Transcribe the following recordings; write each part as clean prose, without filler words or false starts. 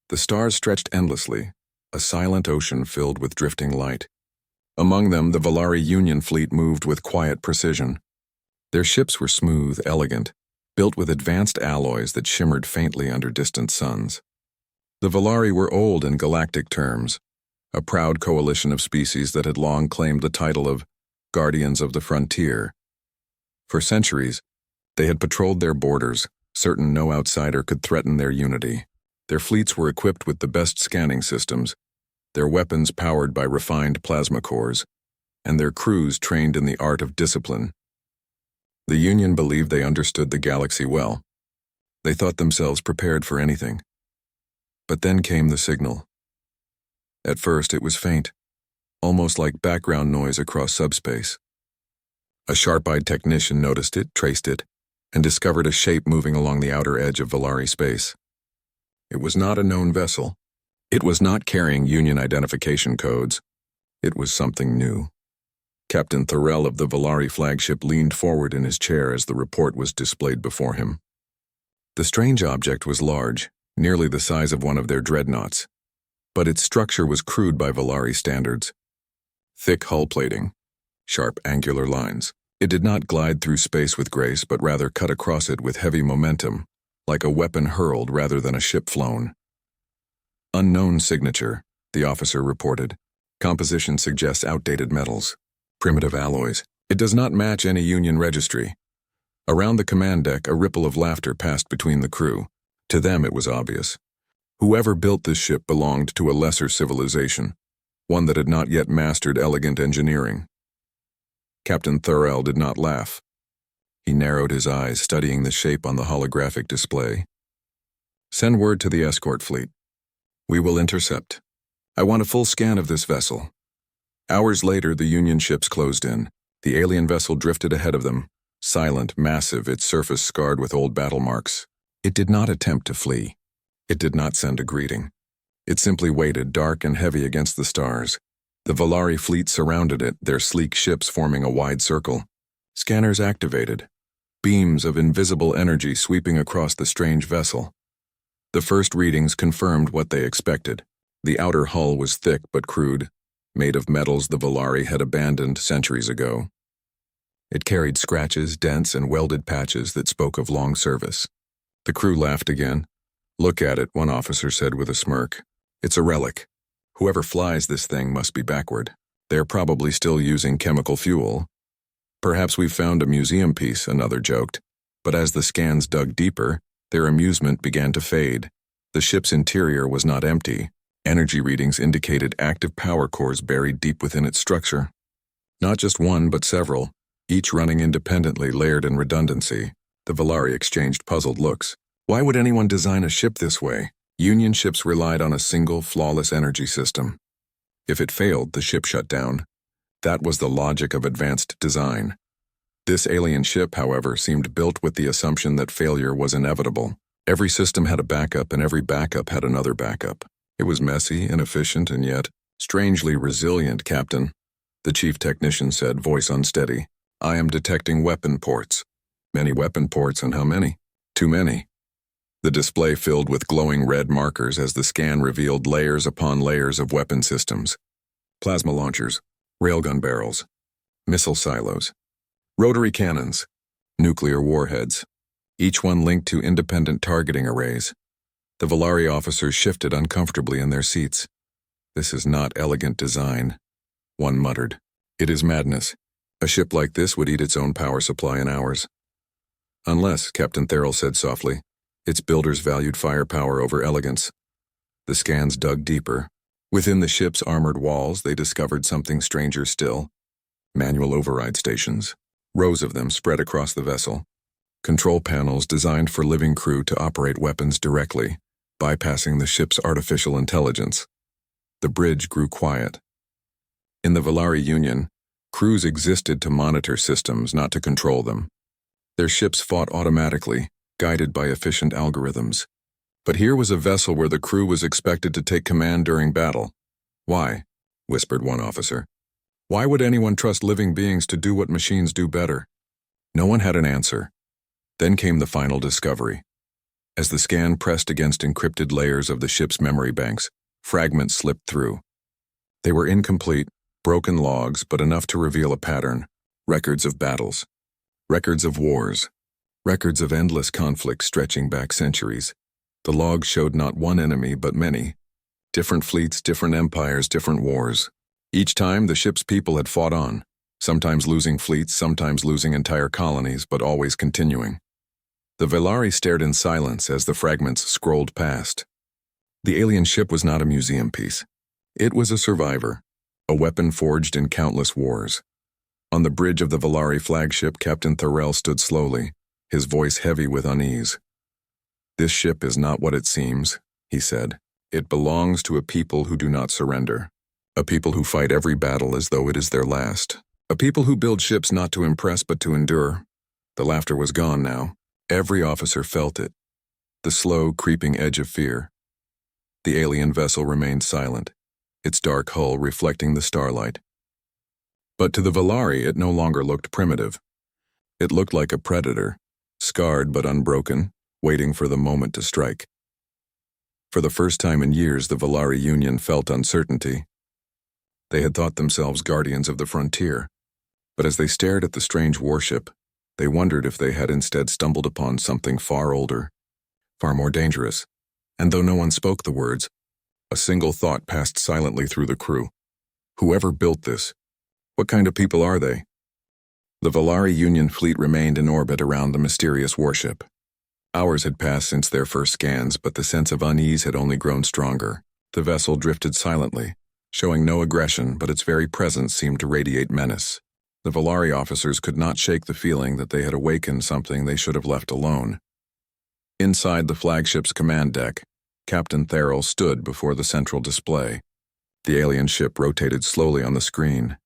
The stars stretched endlessly, a silent ocean filled with drifting light. Among them, the Valari Union fleet moved with quiet precision. Their ships were smooth, elegant, built with advanced alloys that shimmered faintly under distant suns. The Valari were old in galactic terms, a proud coalition of species that had long claimed the title of Guardians of the Frontier. For centuries, they had patrolled their borders, certain no outsider could threaten their unity. Their fleets were equipped with the best scanning systems, their weapons powered by refined plasma cores, and their crews trained in the art of discipline. The Union believed they understood the galaxy well. They thought themselves prepared for anything. But then came the signal. At first it was faint, almost like background noise across subspace. A sharp-eyed technician noticed it, traced it, and discovered a shape moving along the outer edge of Valari space. It was not a known vessel. It was not carrying Union identification codes. It was something new. Captain Thorell of the Valari flagship leaned forward in his chair as the report was displayed before him. The strange object was large, nearly the size of one of their dreadnoughts, but its structure was crude by Valari standards. Thick hull plating, sharp angular lines. It did not glide through space with grace, but rather cut across it with heavy momentum, like a weapon hurled rather than a ship flown. Unknown signature, the officer reported. Composition suggests outdated metals, primitive alloys. It does not match any Union registry. Around the command deck, a ripple of laughter passed between the crew. To them, it was obvious. Whoever built this ship belonged to a lesser civilization, one that had not yet mastered elegant engineering. Captain Thorell did not laugh. He narrowed his eyes, studying the shape on the holographic display. Send word to the escort fleet. We will intercept. I want a full scan of this vessel. Hours later, the Union ships closed in. The alien vessel drifted ahead of them, silent, massive, its surface scarred with old battle marks. It did not attempt to flee. It did not send a greeting. It simply waited, dark and heavy against the stars. The Valari fleet surrounded it, their sleek ships forming a wide circle. Scanners activated, beams of invisible energy sweeping across the strange vessel. The first readings confirmed what they expected. The outer hull was thick but crude, made of metals the Valari had abandoned centuries ago. It carried scratches, dents, and welded patches that spoke of long service. The crew laughed again. Look at it, one officer said with a smirk. It's a relic. Whoever flies this thing must be backward. They're probably still using chemical fuel. Perhaps we've found a museum piece, another joked. But as the scans dug deeper, their amusement began to fade. The ship's interior was not empty. Energy readings indicated active power cores buried deep within its structure. Not just one, but several, each running independently, layered in redundancy. The Valari exchanged puzzled looks. Why would anyone design a ship this way? Union ships relied on a single, flawless energy system. If it failed, the ship shut down. That was the logic of advanced design. This alien ship, however, seemed built with the assumption that failure was inevitable. Every system had a backup, and every backup had another backup. It was messy, inefficient, and yet strangely resilient, Captain, the chief technician said, voice unsteady. I am detecting weapon ports. Many weapon ports, and how many? Too many. The display filled with glowing red markers as the scan revealed layers upon layers of weapon systems. Plasma launchers, railgun barrels, missile silos, rotary cannons, nuclear warheads, each one linked to independent targeting arrays. The Valari officers shifted uncomfortably in their seats. This is not elegant design, one muttered. It is madness. A ship like this would eat its own power supply in hours. Unless, Captain Thorell said softly, its builders valued firepower over elegance. The scans dug deeper. Within the ship's armored walls, they discovered something stranger still. Manual override stations. Rows of them spread across the vessel. Control panels designed for living crew to operate weapons directly, bypassing the ship's artificial intelligence. The bridge grew quiet. In the Valari Union, crews existed to monitor systems, not to control them. Their ships fought automatically, guided by efficient algorithms. But here was a vessel where the crew was expected to take command during battle. Why? Whispered one officer. Why would anyone trust living beings to do what machines do better? No one had an answer. Then came the final discovery. As the scan pressed against encrypted layers of the ship's memory banks, fragments slipped through. They were incomplete, broken logs, but enough to reveal a pattern: records of battles, records of wars, records of endless conflict stretching back centuries. The logs showed not one enemy, but many. Different fleets, different empires, different wars. Each time, the ship's people had fought on, sometimes losing fleets, sometimes losing entire colonies, but always continuing. The Velari stared in silence as the fragments scrolled past. The alien ship was not a museum piece. It was a survivor, a weapon forged in countless wars. On the bridge of the Velari flagship, Captain Thorell stood slowly, his voice heavy with unease. "This ship is not what it seems," he said. "It belongs to a people who do not surrender. A people who fight every battle as though it is their last. A people who build ships not to impress but to endure." The laughter was gone now. Every officer felt it. The slow, creeping edge of fear. The alien vessel remained silent, its dark hull reflecting the starlight. But to the Velari, it no longer looked primitive. It looked like a predator, scarred but unbroken, waiting for the moment to strike. For the first time in years, the Velari Union felt uncertainty. They had thought themselves guardians of the frontier, but as they stared at the strange warship, they wondered if they had instead stumbled upon something far older, far more dangerous. And though no one spoke the words, a single thought passed silently through the crew. Whoever built this, what kind of people are they? The Velari Union fleet remained in orbit around the mysterious warship. Hours had passed since their first scans, but the sense of unease had only grown stronger. The vessel drifted silently, showing no aggression, but its very presence seemed to radiate menace. The Velari officers could not shake the feeling that they had awakened something they should have left alone. Inside the flagship's command deck, Captain Thorell stood before the central display. The alien ship rotated slowly on the screen,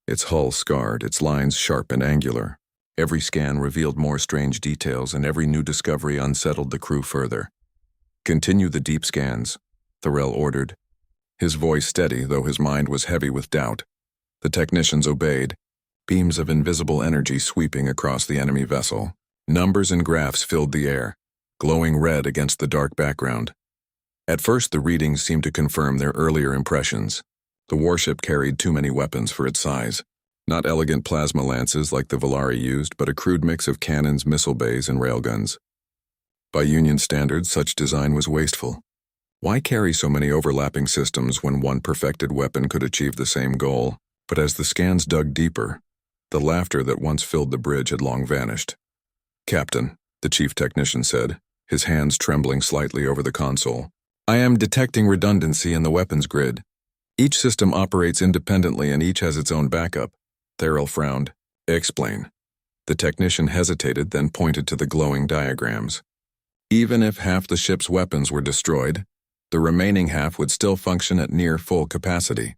its hull scarred, its lines sharp and angular. Every scan revealed more strange details, and every new discovery unsettled the crew further. "Continue the deep scans," Thorell ordered, his voice steady, though his mind was heavy with doubt. The technicians obeyed, beams of invisible energy sweeping across the enemy vessel. Numbers and graphs filled the air, glowing red against the dark background. At first, the readings seemed to confirm their earlier impressions. The warship carried too many weapons for its size. Not elegant plasma lances like the Velari used, but a crude mix of cannons, missile bays, and railguns. By Union standards, such design was wasteful. Why carry so many overlapping systems when one perfected weapon could achieve the same goal? But as the scans dug deeper, the laughter that once filled the bridge had long vanished. "Captain," the chief technician said, his hands trembling slightly over the console, "I am detecting redundancy in the weapons grid. Each system operates independently and each has its own backup." Thorell frowned. "Explain." The technician hesitated, then pointed to the glowing diagrams. "Even if half the ship's weapons were destroyed, the remaining half would still function at near full capacity.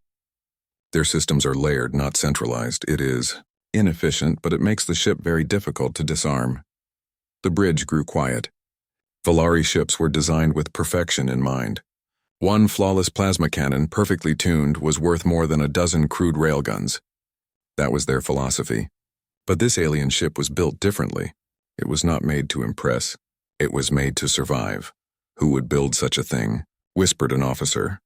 Their systems are layered, not centralized. It is inefficient, but it makes the ship very difficult to disarm." The bridge grew quiet. Velari ships were designed with perfection in mind. One flawless plasma cannon, perfectly tuned, was worth more than a dozen crude railguns. That was their philosophy. But this alien ship was built differently. It was not made to impress. It was made to survive. "Who would build such a thing?" whispered an officer.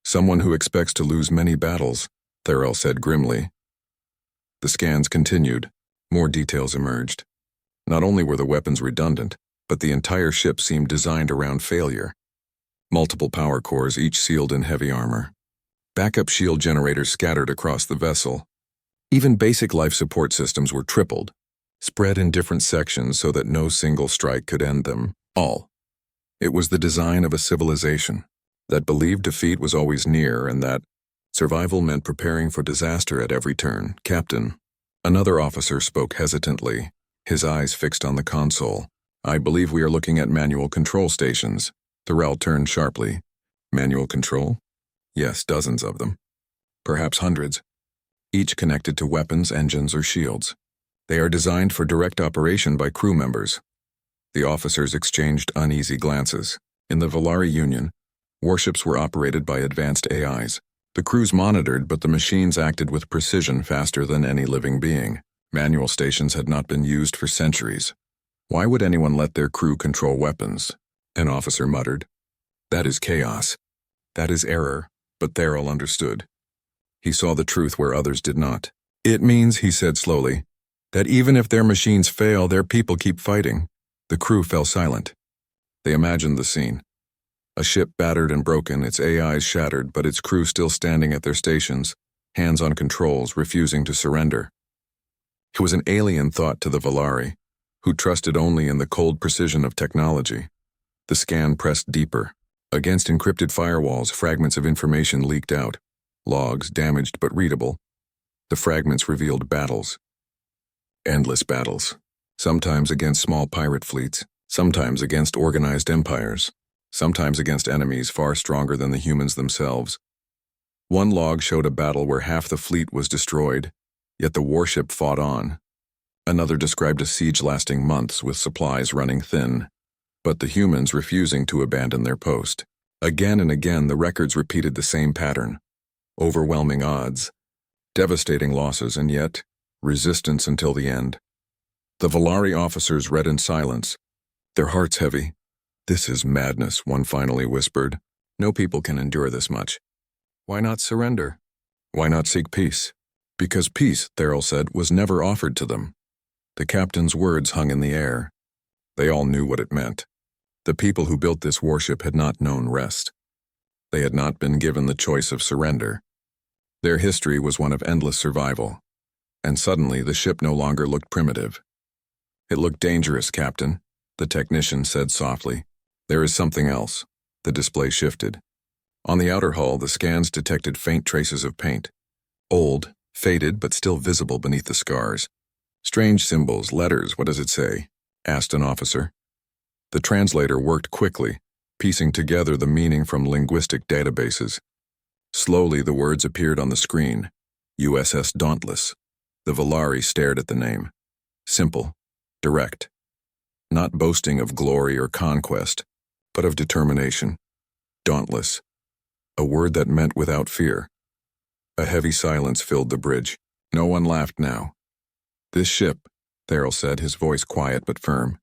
"Someone who expects to lose many battles," Thorell said grimly. The scans continued. More details emerged. Not only were the weapons redundant, but the entire ship seemed designed around failure. Multiple power cores, each sealed in heavy armor. Backup shield generators scattered across the vessel. Even basic life support systems were tripled, spread in different sections so that no single strike could end them all. It was the design of a civilization that believed defeat was always near and that survival meant preparing for disaster at every turn. "Captain," another officer spoke hesitantly, his eyes fixed on the console. "I believe we are looking at manual control stations." Thorell turned sharply. "Manual control?" "Yes, dozens of them. Perhaps hundreds. Each connected to weapons, engines, or shields. They are designed for direct operation by crew members." The officers exchanged uneasy glances. In the Velari Union, warships were operated by advanced AIs. The crews monitored, but the machines acted with precision faster than any living being. Manual stations had not been used for centuries. Why would anyone let their crew control weapons? An officer muttered. That is chaos. That is error, but Therill understood. He saw the truth where others did not. It means, he said slowly, that even if their machines fail, their people keep fighting. The crew fell silent. They imagined the scene. A ship battered and broken, its AIs shattered, but its crew still standing at their stations, hands on controls, refusing to surrender. It was an alien thought to the Valari, who trusted only in the cold precision of technology. The scan pressed deeper. Against encrypted firewalls, fragments of information leaked out. Logs, damaged but readable. The fragments revealed battles. Endless battles. Sometimes against small pirate fleets, sometimes against organized empires, sometimes against enemies far stronger than the humans themselves. One log showed a battle where half the fleet was destroyed, yet the warship fought on. Another described a siege lasting months with supplies running thin, but the humans refusing to abandon their post. Again and again, the records repeated the same pattern. Overwhelming odds, devastating losses, and yet resistance until the end. The Valari officers read in silence, their hearts heavy. This is madness, one finally whispered. No people can endure this much. Why not surrender? Why not seek peace? Because peace, Therill said, was never offered to them. The captain's words hung in the air. They all knew what it meant. The people who built this warship had not known rest. They had not been given the choice of surrender. Their history was one of endless survival. And suddenly the ship no longer looked primitive. It looked dangerous, Captain, the technician said softly. There is something else. The display shifted. On the outer hull, the scans detected faint traces of paint. Old, faded, but still visible beneath the scars. Strange symbols, letters, what does it say? Asked an officer. The translator worked quickly, piecing together the meaning from linguistic databases. Slowly, the words appeared on the screen. USS Dauntless. The Valari stared at the name. Simple, direct. Not boasting of glory or conquest, but of determination. Dauntless. A word that meant without fear. A heavy silence filled the bridge. No one laughed now. This ship, Therill said, his voice quiet but firm,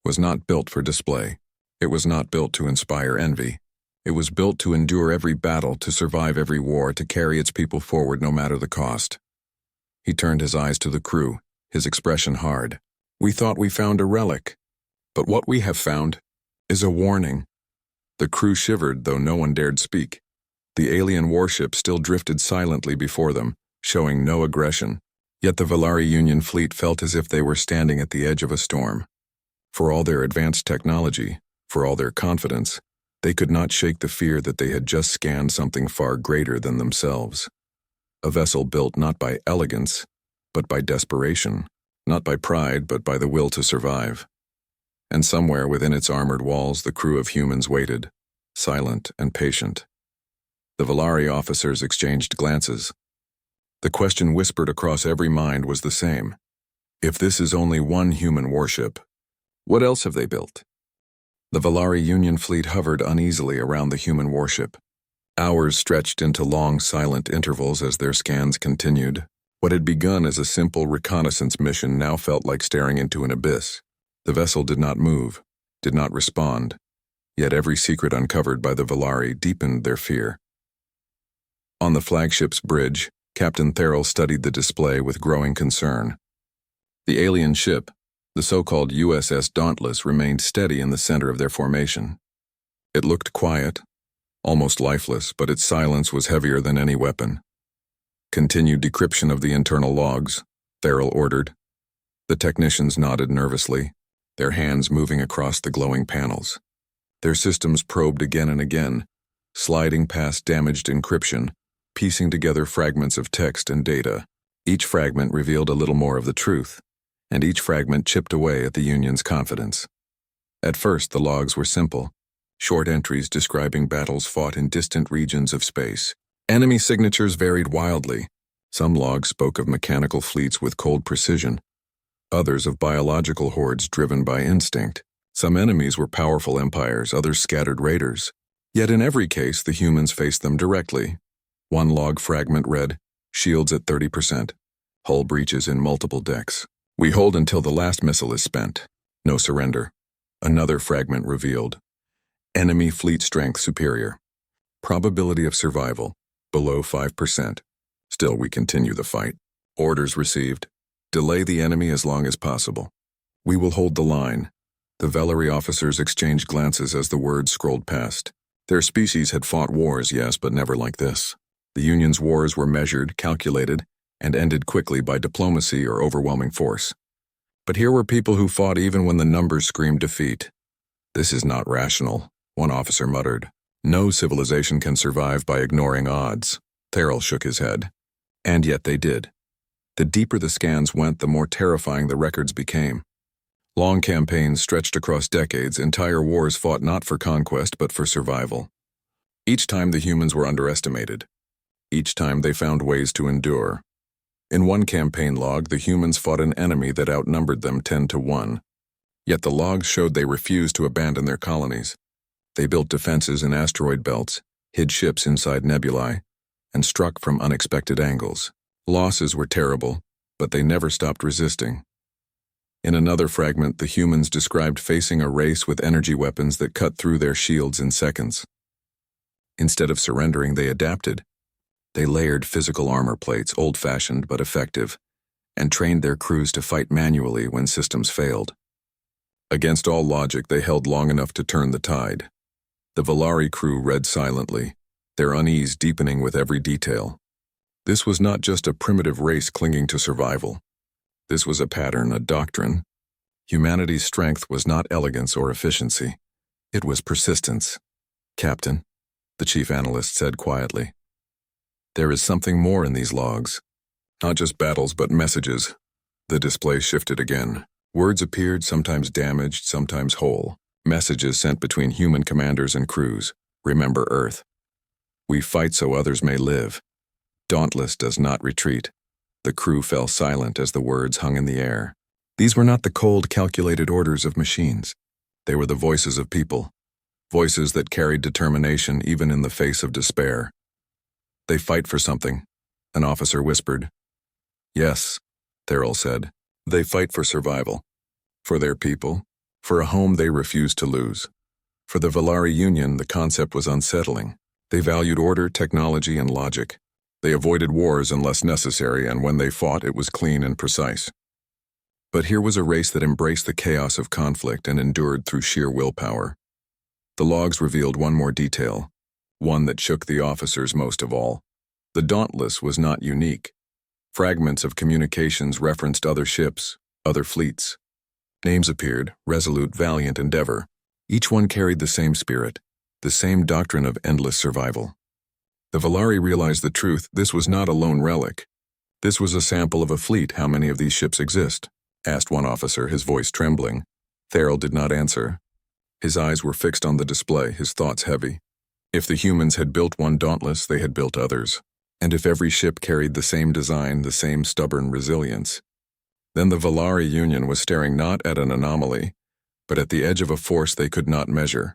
was not built for display. It was not built to inspire envy. It was built to endure every battle, to survive every war, to carry its people forward no matter the cost. He turned his eyes to the crew, his expression hard. We thought we found a relic, but what we have found is a warning. The crew shivered, though no one dared speak. The alien warship still drifted silently before them, showing no aggression. Yet the Valari Union fleet felt as if they were standing at the edge of a storm. For all their advanced technology, for all their confidence, they could not shake the fear that they had just scanned something far greater than themselves. A vessel built not by elegance, but by desperation, not by pride, but by the will to survive. And somewhere within its armored walls, the crew of humans waited, silent and patient. The Valari officers exchanged glances. The question whispered across every mind was the same. If this is only one human warship, what else have they built? The Valari Union fleet hovered uneasily around the human warship. Hours stretched into long, silent intervals as their scans continued. What had begun as a simple reconnaissance mission now felt like staring into an abyss. The vessel did not move, did not respond, yet every secret uncovered by the Valari deepened their fear. On the flagship's bridge, Captain Therill studied the display with growing concern. The alien ship, the so-called USS Dauntless, remained steady in the center of their formation. It looked quiet, almost lifeless, but its silence was heavier than any weapon. Continued decryption of the internal logs, Therill ordered. The technicians nodded nervously, their hands moving across the glowing panels. Their systems probed again and again, sliding past damaged encryption, piecing together fragments of text and data. Each fragment revealed a little more of the truth, and each fragment chipped away at the Union's confidence. At first, the logs were simple, short entries describing battles fought in distant regions of space. Enemy signatures varied wildly. Some logs spoke of mechanical fleets with cold precision, others of biological hordes driven by instinct. Some enemies were powerful empires, others scattered raiders. Yet in every case, the humans faced them directly. One log fragment read, shields at 30%, hull breaches in multiple decks. We hold until the last missile is spent. No surrender. Another fragment revealed. Enemy fleet strength superior. Probability of survival, below 5%. Still, we continue the fight. Orders received. Delay the enemy as long as possible. We will hold the line. The Velari officers exchanged glances as the words scrolled past. Their species had fought wars, yes, but never like this. The Union's wars were measured, calculated, and ended quickly by diplomacy or overwhelming force. But here were people who fought even when the numbers screamed defeat. This is not rational, one officer muttered. No civilization can survive by ignoring odds. Therrell shook his head. And yet they did. The deeper the scans went, the more terrifying the records became. Long campaigns stretched across decades, entire wars fought not for conquest but for survival. Each time the humans were underestimated. Each time they found ways to endure. In one campaign log, the humans fought an enemy that outnumbered them 10-1. Yet the logs showed they refused to abandon their colonies. They built defenses in asteroid belts, hid ships inside nebulae, and struck from unexpected angles. Losses were terrible, but they never stopped resisting. In another fragment, the humans described facing a race with energy weapons that cut through their shields in seconds. Instead of surrendering, they adapted. They layered physical armor plates, old-fashioned but effective, and trained their crews to fight manually when systems failed. Against all logic, they held long enough to turn the tide. The Velari crew read silently, their unease deepening with every detail. This was not just a primitive race clinging to survival. This was a pattern, a doctrine. Humanity's strength was not elegance or efficiency. It was persistence. "Captain," the chief analyst said quietly, "there is something more in these logs. Not just battles, but messages." The display shifted again. Words appeared, sometimes damaged, sometimes whole. Messages sent between human commanders and crews. "Remember Earth. We fight so others may live. Dauntless does not retreat." The crew fell silent as the words hung in the air. These were not the cold, calculated orders of machines. They were the voices of people. Voices that carried determination even in the face of despair. "They fight for something," an officer whispered. "Yes," Therrell said. "They fight for survival. For their people. For a home they refused to lose." For the Velari Union, the concept was unsettling. They valued order, technology, and logic. They avoided wars unless necessary, and when they fought, it was clean and precise. But here was a race that embraced the chaos of conflict and endured through sheer willpower. The logs revealed one more detail, one that shook the officers most of all. The Dauntless was not unique. Fragments of communications referenced other ships, other fleets. Names appeared: Resolute, Valiant, Endeavor. Each one carried the same spirit, the same doctrine of endless survival. The Velari realized the truth. This was not a lone relic. This was a sample of a fleet. "How many of these ships exist?" asked one officer, his voice trembling. Therrell did not answer. His eyes were fixed on the display, his thoughts heavy. If the humans had built one Dauntless, they had built others. And if every ship carried the same design, the same stubborn resilience, then the Velari Union was staring not at an anomaly, but at the edge of a force they could not measure.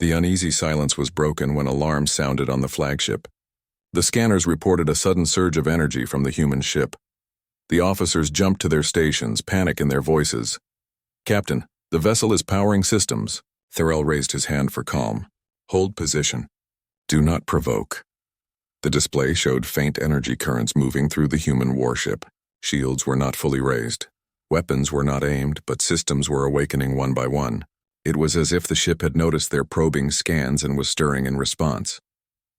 The uneasy silence was broken when alarms sounded on the flagship. The scanners reported a sudden surge of energy from the human ship. The officers jumped to their stations, panic in their voices. "Captain, the vessel is powering systems." Therrell raised his hand for calm. "Hold position. Do not provoke." The display showed faint energy currents moving through the human warship. Shields were not fully raised. Weapons were not aimed, but systems were awakening one by one. It was as if the ship had noticed their probing scans and was stirring in response.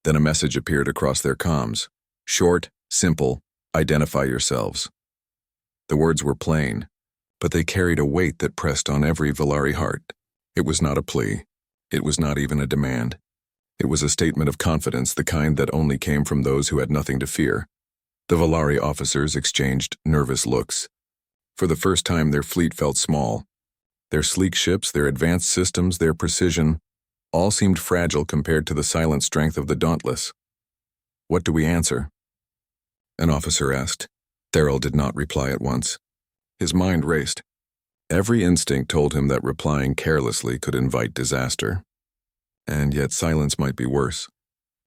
Then a message appeared across their comms. Short, simple, identify yourselves. The words were plain, but they carried a weight that pressed on every Velari heart. It was not a plea. It was not even a demand. It was a statement of confidence, the kind that only came from those who had nothing to fear. The Velari officers exchanged nervous looks. For the first time, their fleet felt small. Their sleek ships, their advanced systems, their precision, all seemed fragile compared to the silent strength of the Dauntless. "What do we answer?" an officer asked. Therrell did not reply at once. His mind raced. Every instinct told him that replying carelessly could invite disaster. And yet silence might be worse.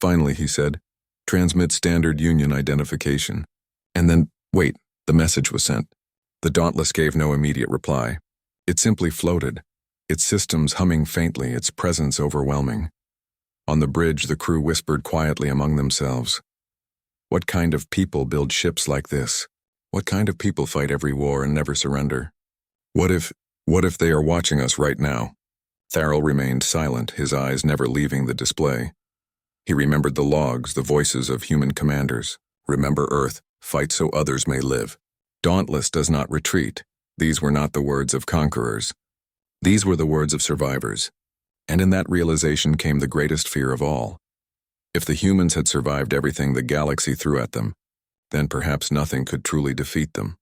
Finally, he said, "Transmit standard Union identification." And then, wait, the message was sent. The Dauntless gave no immediate reply. It simply floated, its systems humming faintly, its presence overwhelming. On the bridge, the crew whispered quietly among themselves. What kind of people build ships like this? What kind of people fight every war and never surrender? What if they are watching us right now? Tharrell remained silent, his eyes never leaving the display. He remembered the logs, the voices of human commanders. Remember Earth, fight so others may live. Dauntless does not retreat. These were not the words of conquerors. These were the words of survivors. And in that realization came the greatest fear of all. If the humans had survived everything the galaxy threw at them, then perhaps nothing could truly defeat them.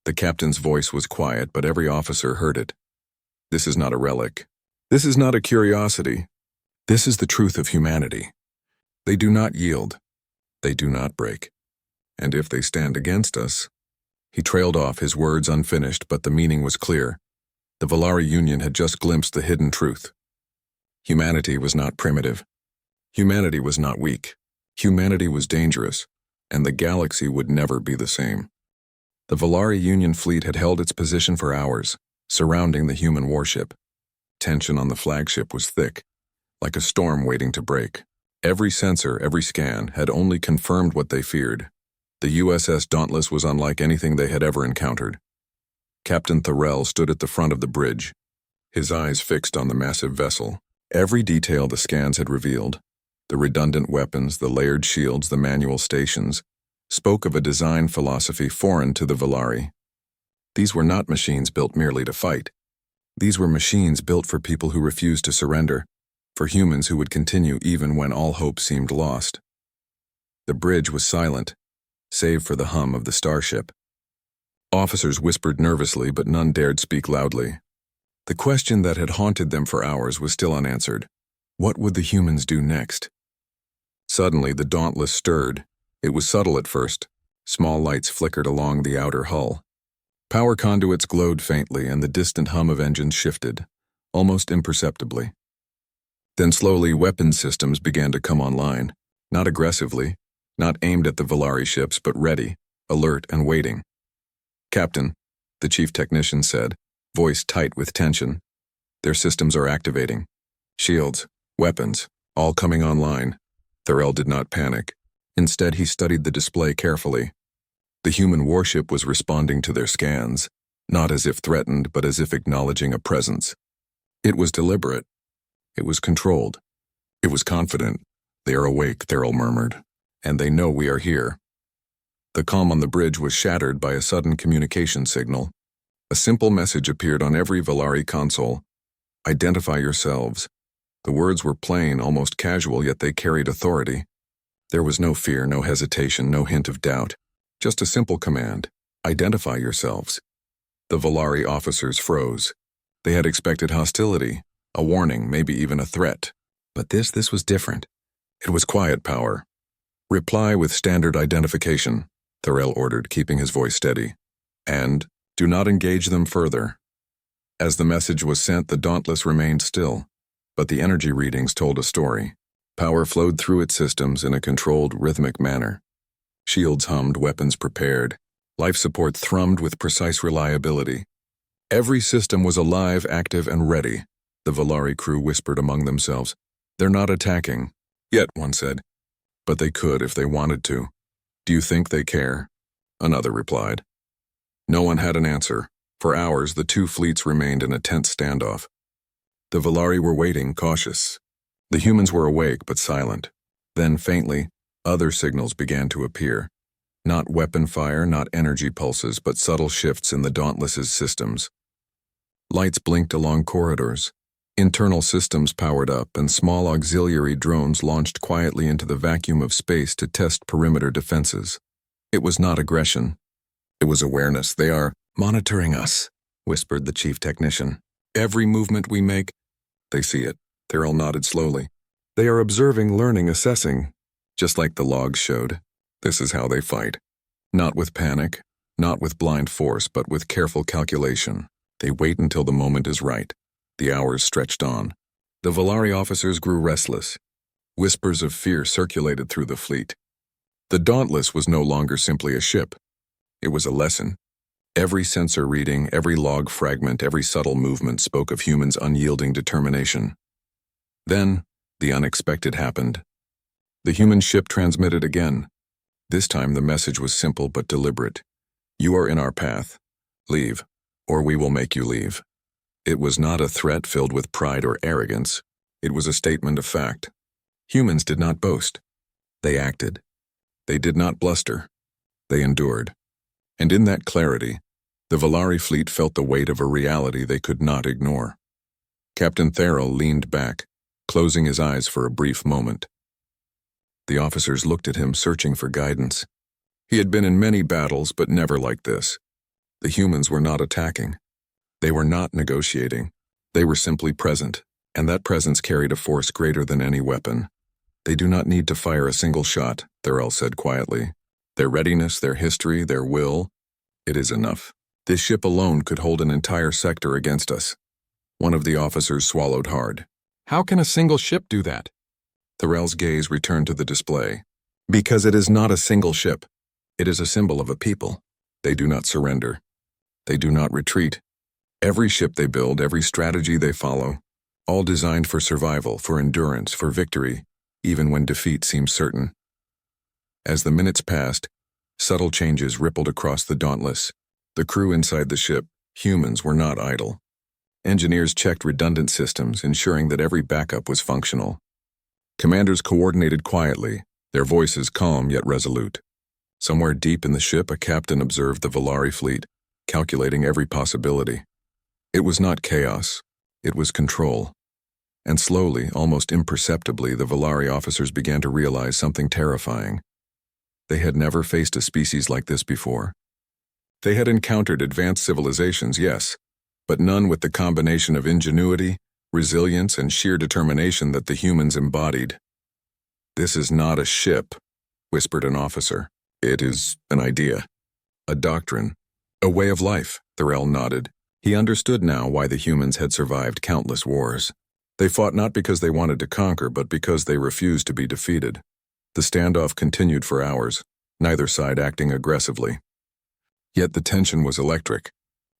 The captain's voice was quiet, but every officer heard it. This is not a relic. This is not a curiosity. This is the truth of humanity. They do not yield. They do not break. And if they stand against us... He trailed off, his words unfinished, but the meaning was clear. The Volari Union had just glimpsed the hidden truth. Humanity was not primitive. Humanity was not weak. Humanity was dangerous, and the galaxy would never be the same. The Volari Union fleet had held its position for hours, surrounding the human warship. Tension on the flagship was thick, like a storm waiting to break. Every sensor, every scan, had only confirmed what they feared. The USS Dauntless was unlike anything they had ever encountered. Captain Tharrell stood at the front of the bridge, his eyes fixed on the massive vessel. Every detail the scans had revealed, the redundant weapons, the layered shields, the manual stations, spoke of a design philosophy foreign to the Volari. These were not machines built merely to fight. These were machines built for people who refused to surrender, for humans who would continue even when all hope seemed lost. The bridge was silent, save for the hum of the starship. Officers whispered nervously, but none dared speak loudly. The question that had haunted them for hours was still unanswered. What would the humans do next? Suddenly, the Dauntless stirred. It was subtle at first. Small lights flickered along the outer hull. Power conduits glowed faintly, and the distant hum of engines shifted, almost imperceptibly. Then slowly, weapons systems began to come online, not aggressively, not aimed at the Volari ships, but ready, alert, and waiting. "Captain," the chief technician said, voice tight with tension. "Their systems are activating. Shields, weapons, all coming online." Tharrell did not panic. Instead, he studied the display carefully. The human warship was responding to their scans, not as if threatened, but as if acknowledging a presence. It was deliberate. It was controlled. It was confident. "They are awake," Tharrell murmured. "And they know we are here." The calm on the bridge was shattered by a sudden communication signal. A simple message appeared on every Volari console. "Identify yourselves." The words were plain, almost casual, yet they carried authority. There was no fear, no hesitation, no hint of doubt. Just a simple command. Identify yourselves. The Volari officers froze. They had expected hostility, a warning, maybe even a threat. But this was different. It was quiet power. "Reply with standard identification," Tharrell ordered, keeping his voice steady. "And do not engage them further." As the message was sent, the Dauntless remained still, but the energy readings told a story. Power flowed through its systems in a controlled, rhythmic manner. Shields hummed, weapons prepared. Life support thrummed with precise reliability. Every system was alive, active, and ready. The Volari crew whispered among themselves. "They're not attacking." "Yet," one said. "But they could if they wanted to." "Do you think they care?" Another replied. No one had an answer. For hours, the two fleets remained in a tense standoff. The Volari were waiting, cautious. The humans were awake but silent. Then, faintly, other signals began to appear. Not weapon fire, not energy pulses, but subtle shifts in the Dauntless's systems. Lights blinked along corridors. Internal systems powered up, and small auxiliary drones launched quietly into the vacuum of space to test perimeter defenses. It was not aggression. It was awareness. "They are monitoring us," whispered the chief technician. "Every movement we make." "They see it." Tharrell nodded slowly. "They are observing, learning, assessing, just like the logs showed. This is how they fight. Not with panic, not with blind force, but with careful calculation. They wait until the moment is right." The hours stretched on. The Volari officers grew restless. Whispers of fear circulated through the fleet. The Dauntless was no longer simply a ship. It was a lesson. Every sensor reading, every log fragment, every subtle movement spoke of humans' unyielding determination. Then, the unexpected happened. The human ship transmitted again. This time the message was simple but deliberate. You are in our path. Leave, or we will make you leave. It was not a threat filled with pride or arrogance. It was a statement of fact. Humans did not boast. They acted. They did not bluster. They endured. And in that clarity, the Valari fleet felt the weight of a reality they could not ignore. Captain Therrell leaned back, closing his eyes for a brief moment. The officers looked at him, searching for guidance. He had been in many battles, but never like this. The humans were not attacking. They were not negotiating. They were simply present, and that presence carried a force greater than any weapon. They do not need to fire a single shot, Therrell said quietly. Their readiness, their history, their will, it is enough. This ship alone could hold an entire sector against us. One of the officers swallowed hard. How can a single ship do that? Therrell's gaze returned to the display. Because it is not a single ship. It is a symbol of a people. They do not surrender. They do not retreat. Every ship they build, every strategy they follow, all designed for survival, for endurance, for victory, even when defeat seems certain. As the minutes passed, subtle changes rippled across the Dauntless. The crew inside the ship, humans, were not idle. Engineers checked redundant systems, ensuring that every backup was functional. Commanders coordinated quietly, their voices calm yet resolute. Somewhere deep in the ship, a captain observed the Valari fleet, calculating every possibility. It was not chaos, it was control. And slowly, almost imperceptibly, the Valari officers began to realize something terrifying. They had never faced a species like this before. They had encountered advanced civilizations, yes, but none with the combination of ingenuity, resilience, and sheer determination that the humans embodied. "This is not a ship," whispered an officer. "It is an idea, a doctrine, a way of life," Therrell nodded. He understood now why the humans had survived countless wars. They fought not because they wanted to conquer, but because they refused to be defeated. The standoff continued for hours, neither side acting aggressively. Yet the tension was electric.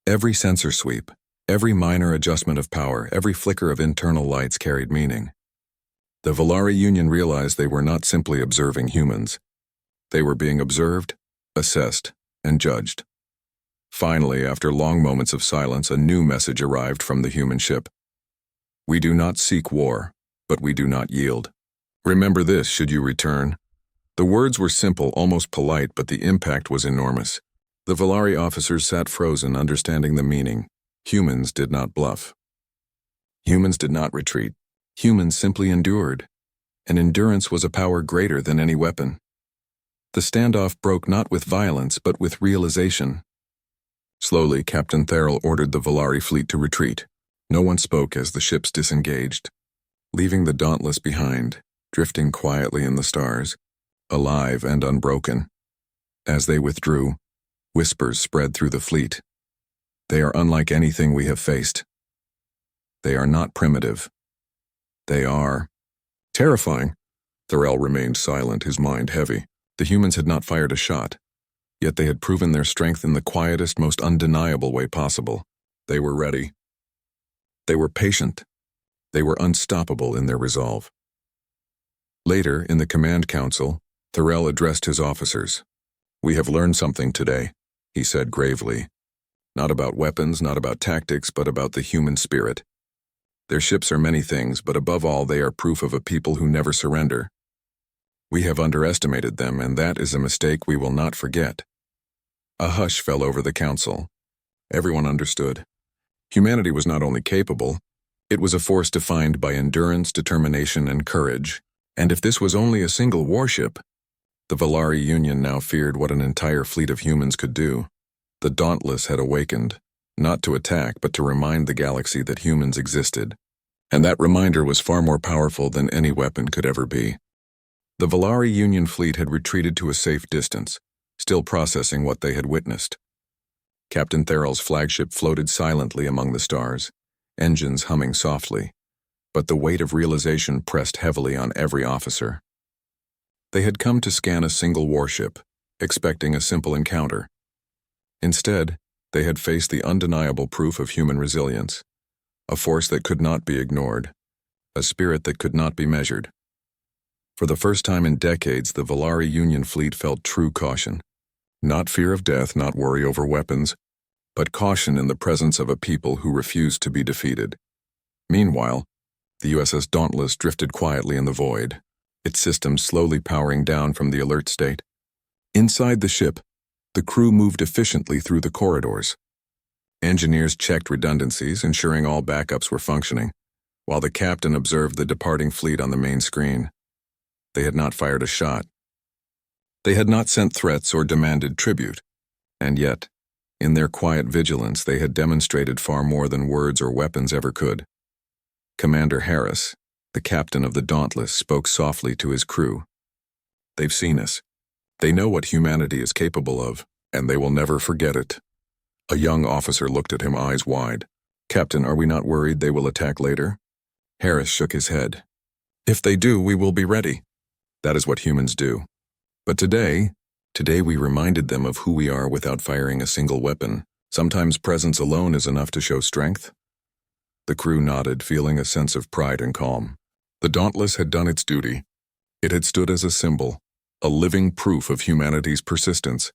Every sensor sweep, every minor adjustment of power, every flicker of internal lights carried meaning. The Valari Union realized they were not simply observing humans. They were being observed, assessed, and judged. Finally, after long moments of silence, a new message arrived from the human ship. "We do not seek war, but we do not yield. Remember this should you return." The words were simple, almost polite, but the impact was enormous. The Valari officers sat frozen, understanding the meaning. Humans did not bluff. Humans did not retreat. Humans simply endured. And endurance was a power greater than any weapon. The standoff broke not with violence, but with realization. Slowly, Captain Therrell ordered the Valari fleet to retreat. No one spoke as the ships disengaged, leaving the Dauntless behind, drifting quietly in the stars, alive and unbroken. As they withdrew, whispers spread through the fleet. "They are unlike anything we have faced. They are not primitive. They are..." Terrifying. Therrell remained silent, his mind heavy. The humans had not fired a shot, yet they had proven their strength in the quietest, most undeniable way possible. They were ready. They were patient. They were unstoppable in their resolve. Later, in the command council, Therrell addressed his officers. "We have learned something today," he said gravely. "Not about weapons, not about tactics, but about the human spirit. Their ships are many things, but above all they are proof of a people who never surrender. We have underestimated them, and that is a mistake we will not forget." A hush fell over the council. Everyone understood. Humanity was not only capable, it was a force defined by endurance, determination, and courage. And if this was only a single warship, the Valari Union now feared what an entire fleet of humans could do. The Dauntless had awakened, not to attack, but to remind the galaxy that humans existed. And that reminder was far more powerful than any weapon could ever be. The Valari Union fleet had retreated to a safe distance, still processing what they had witnessed. Captain Therrell's flagship floated silently among the stars, engines humming softly, but the weight of realization pressed heavily on every officer. They had come to scan a single warship, expecting a simple encounter. Instead, They had faced the undeniable proof of human resilience, a force that could not be ignored, a spirit that could not be measured. For the first time in decades, the Valari Union fleet felt true caution. Not fear of death, not worry over weapons, but caution in the presence of a people who refused to be defeated. Meanwhile, the USS Dauntless drifted quietly in the void, its systems slowly powering down from the alert state. Inside the ship, the crew moved efficiently through the corridors. Engineers checked redundancies, ensuring all backups were functioning, while the captain observed the departing fleet on the main screen. They had not fired a shot. They had not sent threats or demanded tribute, and yet, in their quiet vigilance, they had demonstrated far more than words or weapons ever could. Commander Harris, the captain of the Dauntless, spoke softly to his crew. "They've seen us. They know what humanity is capable of, and they will never forget it." A young officer looked at him, eyes wide. "Captain, are we not worried they will attack later?" Harris shook his head. "If they do, we will be ready. That is what humans do. But today we reminded them of who we are without firing a single weapon. Sometimes presence alone is enough to show strength." The crew nodded, feeling a sense of pride and calm. The Dauntless had done its duty. It had stood as a symbol, a living proof of humanity's persistence,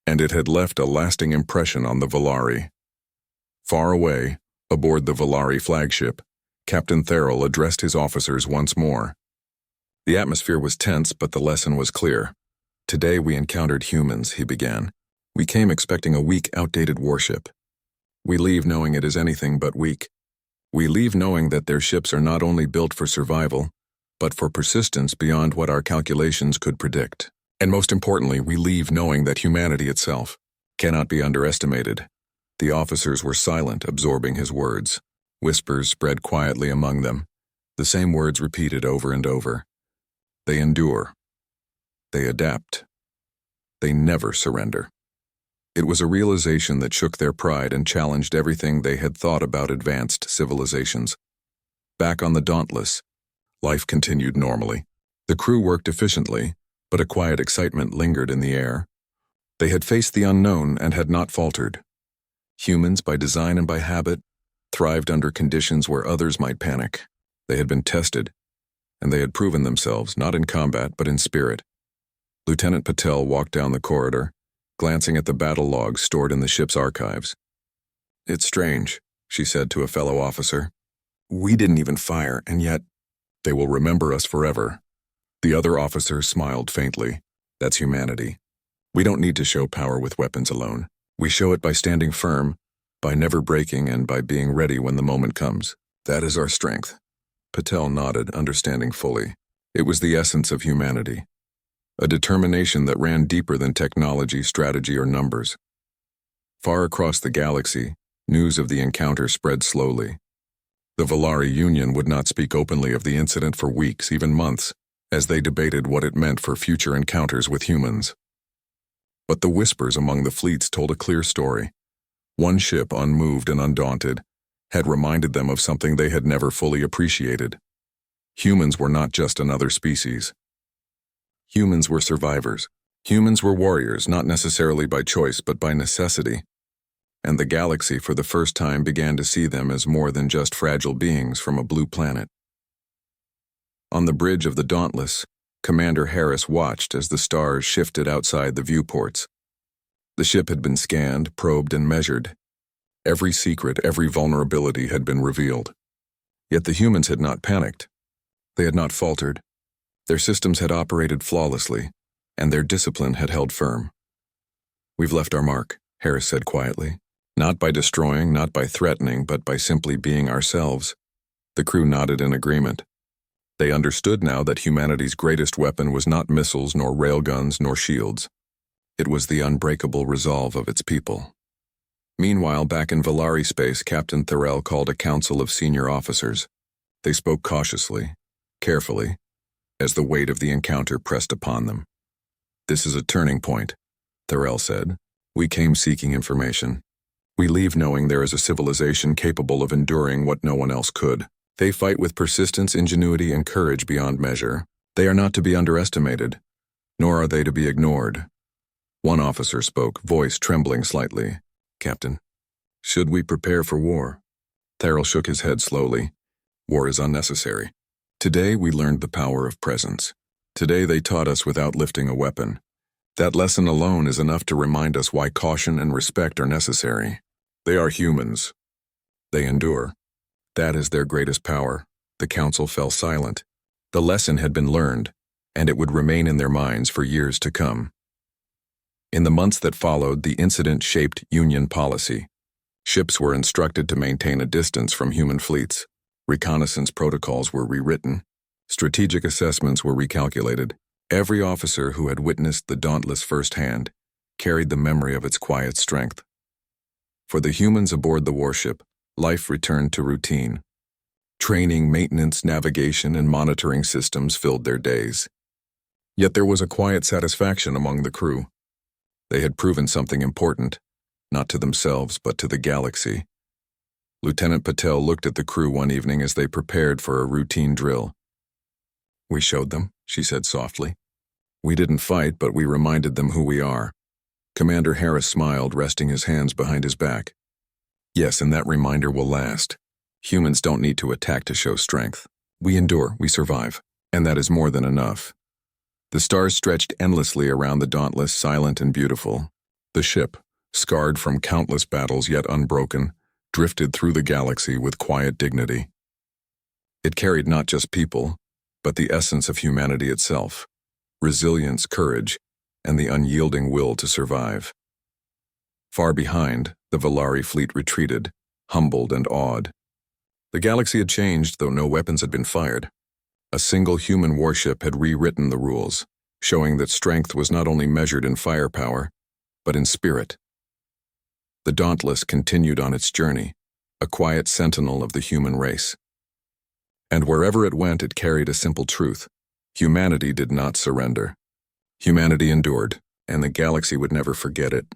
and it had left a lasting impression on the Valari. Far away, aboard the Valari flagship, Captain Therrell addressed his officers once more. The atmosphere was tense, but the lesson was clear. "Today we encountered humans," he began. "We came expecting a weak, outdated warship. We leave knowing it is anything but weak. We leave knowing that their ships are not only built for survival, but for persistence beyond what our calculations could predict. And most importantly, we leave knowing that humanity itself cannot be underestimated." The officers were silent, absorbing his words. Whispers spread quietly among them, the same words repeated over and over. They endure. They adapt. They never surrender. It was a realization that shook their pride and challenged everything they had thought about advanced civilizations. Back on the Dauntless, life continued normally. The crew worked efficiently, but a quiet excitement lingered in the air. They had faced the unknown and had not faltered. Humans, by design and by habit, thrived under conditions where others might panic. They had been tested, and they had proven themselves, not in combat, but in spirit. Lieutenant Patel walked down the corridor, glancing at the battle logs stored in the ship's archives. "It's strange," she said to a fellow officer. "We didn't even fire, and yet they will remember us forever." The other officer smiled faintly. "That's humanity. We don't need to show power with weapons alone. We show it by standing firm, by never breaking, and by being ready when the moment comes. That is our strength." Patel nodded, understanding fully. It was the essence of humanity. A determination that ran deeper than technology, strategy, or numbers. Far across the galaxy, news of the encounter spread slowly. The Valari Union would not speak openly of the incident for weeks, even months, as they debated what it meant for future encounters with humans. But the whispers among the fleets told a clear story. One ship, unmoved and undaunted, had reminded them of something they had never fully appreciated. Humans were not just another species. Humans were survivors. Humans were warriors, not necessarily by choice, but by necessity. And the galaxy for the first time began to see them as more than just fragile beings from a blue planet. On the bridge of the Dauntless, Commander Harris watched as the stars shifted outside the viewports. The ship had been scanned, probed, and measured. Every secret, every vulnerability had been revealed. Yet the humans had not panicked. They had not faltered. Their systems had operated flawlessly, and their discipline had held firm. "We've left our mark," Harris said quietly. "Not by destroying, not by threatening, but by simply being ourselves." The crew nodded in agreement. They understood now that humanity's greatest weapon was not missiles, nor railguns, nor shields. It was the unbreakable resolve of its people. Meanwhile, back in Valari space, Captain Therrell called a council of senior officers. They spoke cautiously, carefully, as the weight of the encounter pressed upon them. "This is a turning point," Therrell said. "We came seeking information. We leave knowing there is a civilization capable of enduring what no one else could. They fight with persistence, ingenuity, and courage beyond measure. They are not to be underestimated, nor are they to be ignored." One officer spoke, voice trembling slightly. Captain. Should we prepare for war? Tharrell shook his head slowly. War is unnecessary. Today we learned the power of presence. Today they taught us without lifting a weapon. That lesson alone is enough to remind us why caution and respect are necessary. They are humans. They endure. That is their greatest power. The council fell silent. The lesson had been learned, and it would remain in their minds for years to come. In the months that followed, the incident shaped Union policy. Ships were instructed to maintain a distance from human fleets. Reconnaissance protocols were rewritten. Strategic assessments were recalculated. Every officer who had witnessed the Dauntless firsthand carried the memory of its quiet strength. For the humans aboard the warship, life returned to routine. Training, maintenance, navigation, and monitoring systems filled their days. Yet there was a quiet satisfaction among the crew. They had proven something important, not to themselves but to the galaxy. Lieutenant Patel looked at the crew one evening as they prepared for a routine drill. We showed them, she said softly. We didn't fight, but we reminded them who we are. Commander Harris smiled, resting his hands behind his back. Yes, and that reminder will last. Humans don't need to attack to show strength. We endure, we survive, and that is more than enough. The stars stretched endlessly around the Dauntless, silent and beautiful. The ship, scarred from countless battles yet unbroken, drifted through the galaxy with quiet dignity. It carried not just people, but the essence of humanity itself, resilience, courage, and the unyielding will to survive. Far behind, the Valari fleet retreated, humbled and awed. The galaxy had changed, though no weapons had been fired. A single human warship had rewritten the rules, showing that strength was not only measured in firepower, but in spirit. The Dauntless continued on its journey, a quiet sentinel of the human race. And wherever it went, it carried a simple truth. Humanity did not surrender. Humanity endured, and the galaxy would never forget it.